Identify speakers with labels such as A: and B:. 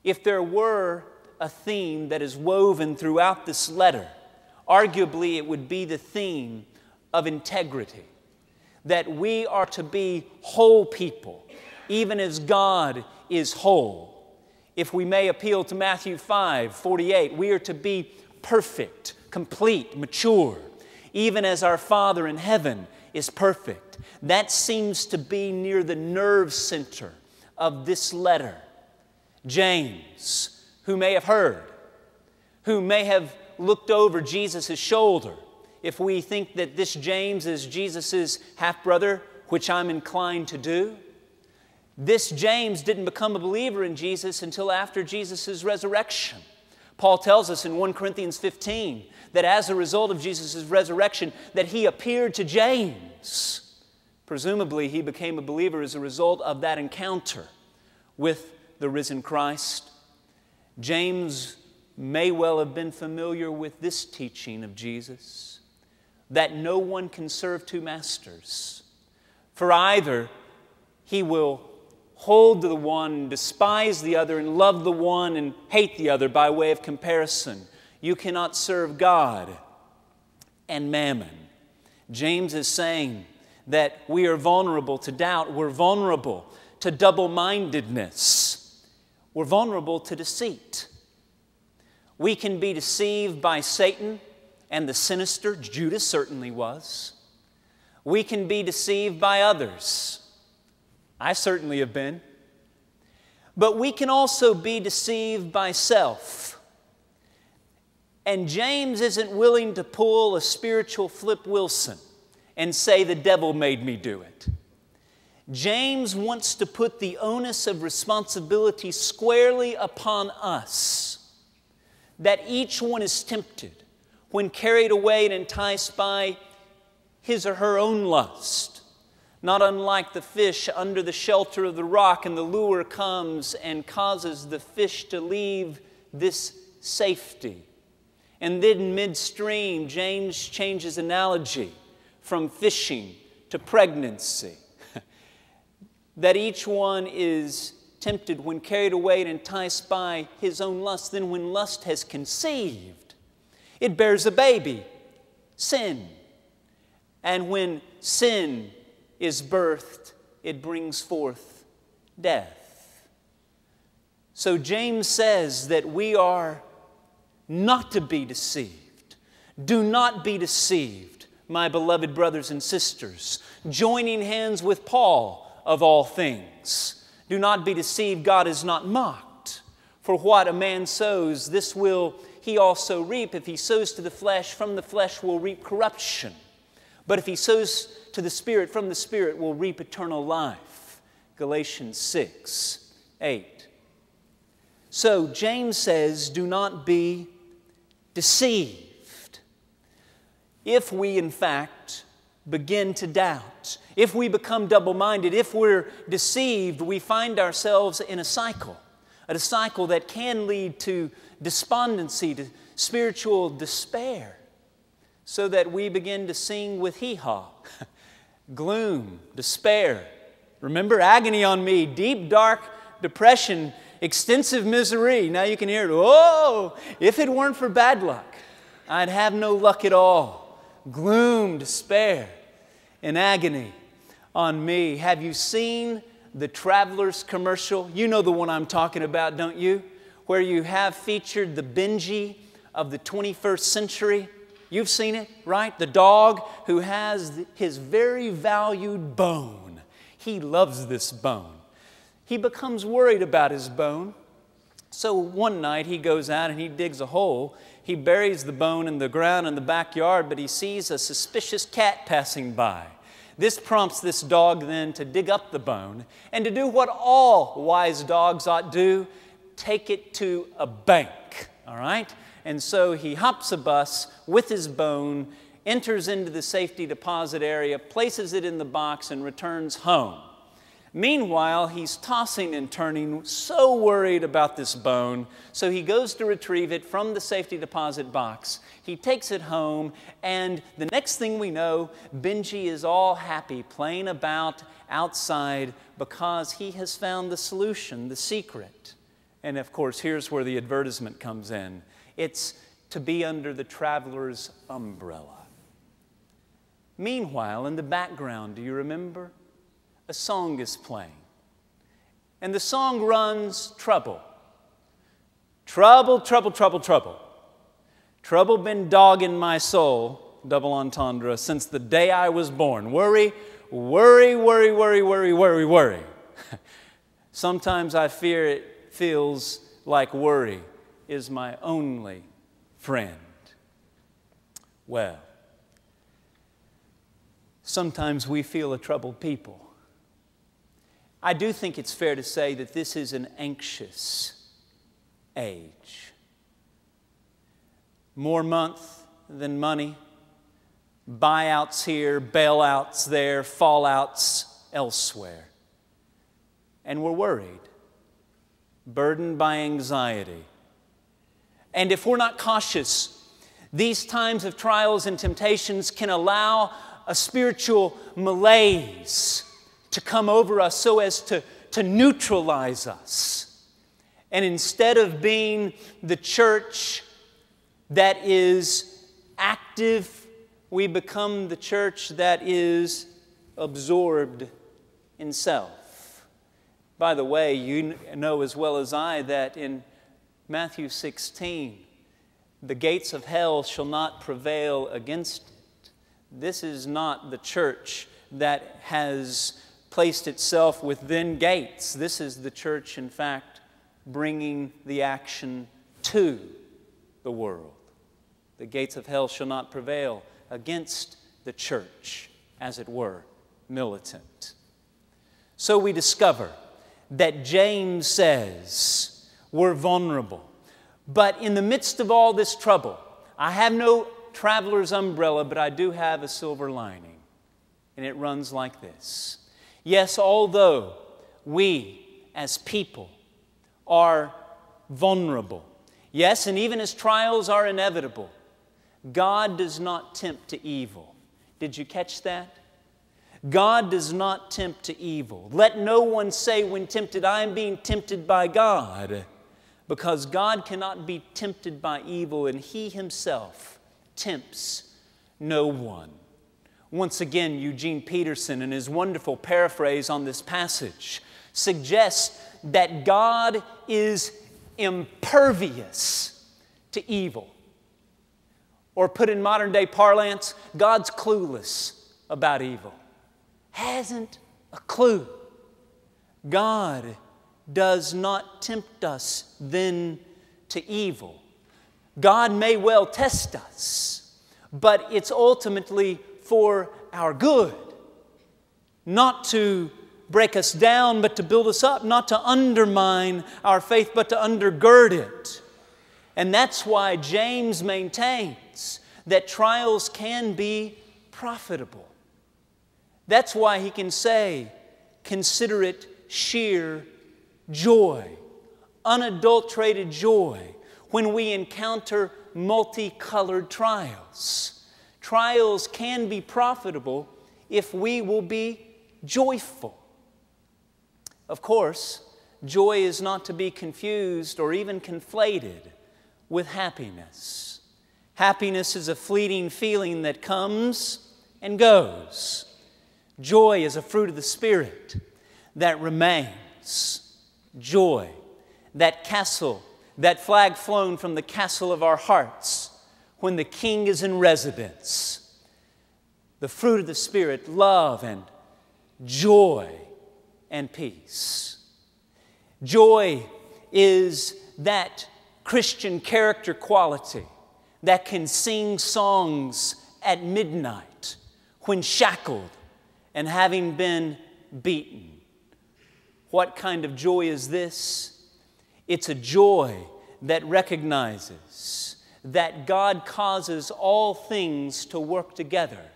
A: If there were a theme that is woven throughout this letter, arguably it would be the theme of integrity. That we are to be whole people, even as God is whole. If we may appeal to Matthew 5:48, we are to be perfect, complete, mature, even as our Father in heaven is perfect. That seems to be near the nerve center of this letter. James, who may have heard, who may have looked over Jesus' shoulder, if we think that this James is Jesus' half-brother, which I'm inclined to do. This James didn't become a believer in Jesus until after Jesus' resurrection. Paul tells us in 1 Corinthians 15 that as a result of Jesus' resurrection, that he appeared to James. Presumably, he became a believer as a result of that encounter with the risen Christ. James may well have been familiar with this teaching of Jesus, that no one can serve two masters. For either he will hold to the one, despise the other, and love the one and hate the other by way of comparison. You cannot serve God and mammon. James is saying that we are vulnerable to doubt. We're vulnerable to double-mindedness. We're vulnerable to deceit. We can be deceived by Satan and the sinister. Judas certainly was. We can be deceived by others. I certainly have been. But we can also be deceived by self. And James isn't willing to pull a spiritual Flip Wilson and say the devil made me do it. James wants to put the onus of responsibility squarely upon us, that each one is tempted when carried away and enticed by his or her own lust. Not unlike the fish under the shelter of the rock, and the lure comes and causes the fish to leave this safety. And then midstream, James changes analogy from fishing to pregnancy. That each one is tempted when carried away and enticed by his own lust. Then when lust has conceived, it bears a baby, sin. And when sin is birthed, it brings forth death. So James says that we are not to be deceived. Do not be deceived, my beloved brothers and sisters. Joining hands with Paul, of all things. Do not be deceived, God is not mocked. For what a man sows, this will he also reap. If he sows to the flesh, from the flesh will reap corruption. But if he sows to the Spirit, from the Spirit will reap eternal life. Galatians 6:8. So James says, do not be deceived. If we, in fact, begin to doubt, if we become double-minded, if we're deceived, we find ourselves in a cycle that can lead to despondency, to spiritual despair, so that we begin to sing with hee-haw, gloom, despair. Remember, agony on me, deep, dark depression, extensive misery. Now you can hear it, oh, if it weren't for bad luck, I'd have no luck at all. Gloom, despair, and agony on me. Have you seen the Travelers commercial? You know the one I'm talking about, don't you? Where you have featured the Benji of the 21st century. You've seen it, right? The dog who has his very valued bone. He loves this bone. He becomes worried about his bone. So one night he goes out and he digs a hole. He buries the bone in the ground in the backyard, but he sees a suspicious cat passing by. This prompts this dog then to dig up the bone and to do what all wise dogs ought to do, take it to a bank, all right? And so he hops a bus with his bone, enters into the safety deposit area, places it in the box, and returns home. Meanwhile, he's tossing and turning, so worried about this bone, so he goes to retrieve it from the safety deposit box. He takes it home, and the next thing we know, Benji is all happy, playing about outside because he has found the solution, the secret. And of course, here's where the advertisement comes in. It's to be under the traveler's umbrella. Meanwhile, in the background, do you remember? A song is playing. And the song runs, trouble. Trouble, trouble, trouble, trouble. Trouble been dogging my soul, double entendre, since the day I was born. Worry, worry, worry, worry, worry, worry, worry. Sometimes I fear it feels like worry is my only friend. Well, sometimes we feel a troubled people. I do think it's fair to say that this is an anxious age. More month than money, buyouts here, bailouts there, fallouts elsewhere. And we're worried, burdened by anxiety. And if we're not cautious, these times of trials and temptations can allow a spiritual malaise to come over us so as to neutralize us. And instead of being the church that is active, we become the church that is absorbed in self. By the way, you know as well as I that in Matthew 16, the gates of hell shall not prevail against it. This is not the church that has placed itself within gates. This is the church, in fact, bringing the action to the world. The gates of hell shall not prevail against the church, as it were, militant. So we discover that James says we're vulnerable. But in the midst of all this trouble, I have no traveler's umbrella, but I do have a silver lining. And it runs like this. Yes, although we as people are vulnerable, yes, and even as trials are inevitable, God does not tempt to evil. Did you catch that? God does not tempt to evil. Let no one say when tempted, I am being tempted by God, because God cannot be tempted by evil, and He Himself tempts no one. Once again, Eugene Peterson, in his wonderful paraphrase on this passage, suggests that God is impervious to evil. Or put in modern day parlance, God's clueless about evil. Hasn't a clue. God does not tempt us then to evil. God may well test us, but it's ultimately for our good. Not to break us down, but to build us up. Not to undermine our faith, but to undergird it. And that's why James maintains that trials can be profitable. That's why he can say, consider it sheer joy, unadulterated joy, when we encounter multicolored trials. Trials can be profitable if we will be joyful. Of course, joy is not to be confused or even conflated with happiness. Happiness is a fleeting feeling that comes and goes. Joy is a fruit of the Spirit that remains. Joy, that castle, that flag flown from the castle of our hearts when the King is in residence. The fruit of the Spirit, love and joy and peace. Joy is that Christian character quality that can sing songs at midnight when shackled and having been beaten. What kind of joy is this? It's a joy that recognizes that God causes all things to work together